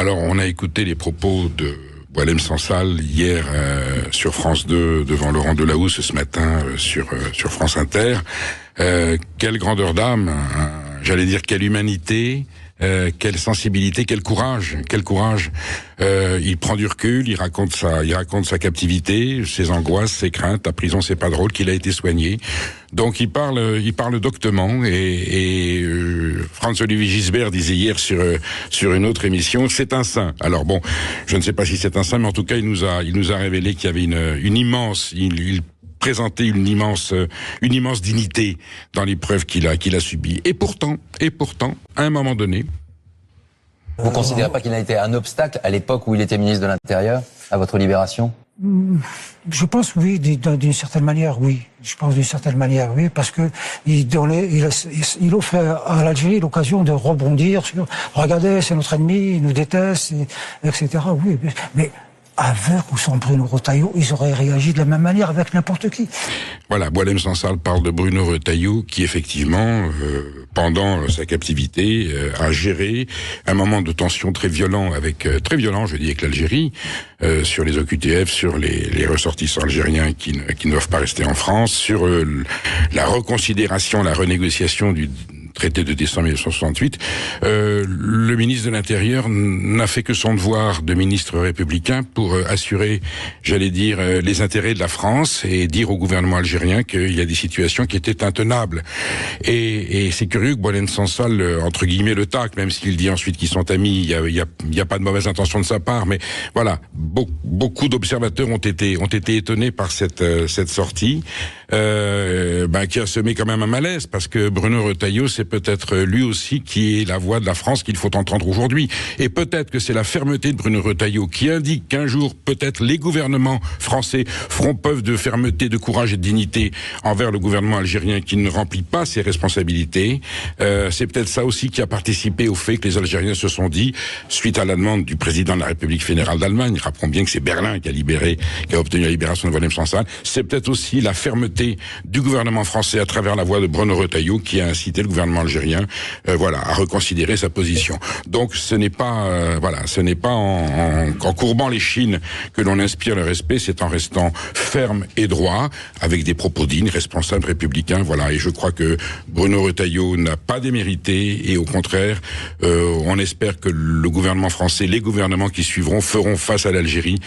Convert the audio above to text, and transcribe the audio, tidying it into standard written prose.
Alors, on a écouté les propos de Boualem Sansal hier sur France 2 devant Laurent Delahousse ce matin sur France Inter. Quelle grandeur d'âme, j'allais dire quelle humanité, quelle sensibilité, quel courage. Il prend du recul, il raconte sa captivité, ses angoisses, ses craintes. La prison, c'est pas drôle, qu'il a été soigné. Donc il parle doctement et Franz-Olivier Gisbert disait hier sur une autre émission, c'est un saint. Alors bon, je ne sais pas si c'est un saint, mais en tout cas il nous a révélé qu'il y avait une immense, il présentait une immense dignité dans l'épreuve qu'il a subie. Et pourtant, à un moment donné. Vous ne considérez pas qu'il a été un obstacle à l'époque où il était ministre de l'Intérieur à votre libération? Je pense oui, d'une certaine manière, oui. Je pense d'une certaine manière, oui, parce que il offrait à l'Algérie l'occasion de rebondir sur « Regardez, c'est notre ennemi, il nous déteste, etc. » Oui, mais avec ou sans Bruno Retailleau, ils auraient réagi de la même manière avec n'importe qui. Voilà, Boualem Sansal parle de Bruno Retailleau qui, effectivement, pendant sa captivité, a géré un moment de tension très violent, avec l'Algérie, sur les OQTF, sur les ressortissants algériens qui ne doivent pas rester en France, sur la reconsidération, la renégociation du traité de décembre 1968, le ministre de l'Intérieur n'a fait que son devoir de ministre républicain pour assurer, j'allais dire, les intérêts de la France et dire au gouvernement algérien qu'il y a des situations qui étaient intenables. Et c'est curieux que Boualem Sansal, entre guillemets, le tacle, même s'il dit ensuite qu'ils sont amis, il y a pas de mauvaise intention de sa part, mais voilà, beaucoup d'observateurs ont été étonnés par cette sortie, qui a semé quand même un malaise, parce que Bruno Retailleau, c'est peut-être lui aussi qui est la voix de la France qu'il faut entendre aujourd'hui. Et peut-être que c'est la fermeté de Bruno Retailleau qui indique qu'un jour, peut-être, les gouvernements français feront preuve de fermeté, de courage et de dignité envers le gouvernement algérien qui ne remplit pas ses responsabilités. C'est peut-être ça aussi qui a participé au fait que les Algériens se sont dit, suite à la demande du président de la République fédérale d'Allemagne, rappelons bien que c'est Berlin qui a obtenu la libération de Boualem Sansal, c'est peut-être aussi la fermeté du gouvernement français à travers la voix de Bruno Retailleau qui a incité le gouvernement algérien, à reconsidérer sa position. Donc, ce n'est pas, en courbant les chines que l'on inspire le respect, c'est en restant ferme et droit, avec des propos dignes, responsables, républicains, voilà. Et je crois que Bruno Retailleau n'a pas démérité, et au contraire, on espère que le gouvernement français, les gouvernements qui suivront, feront face à l'Algérie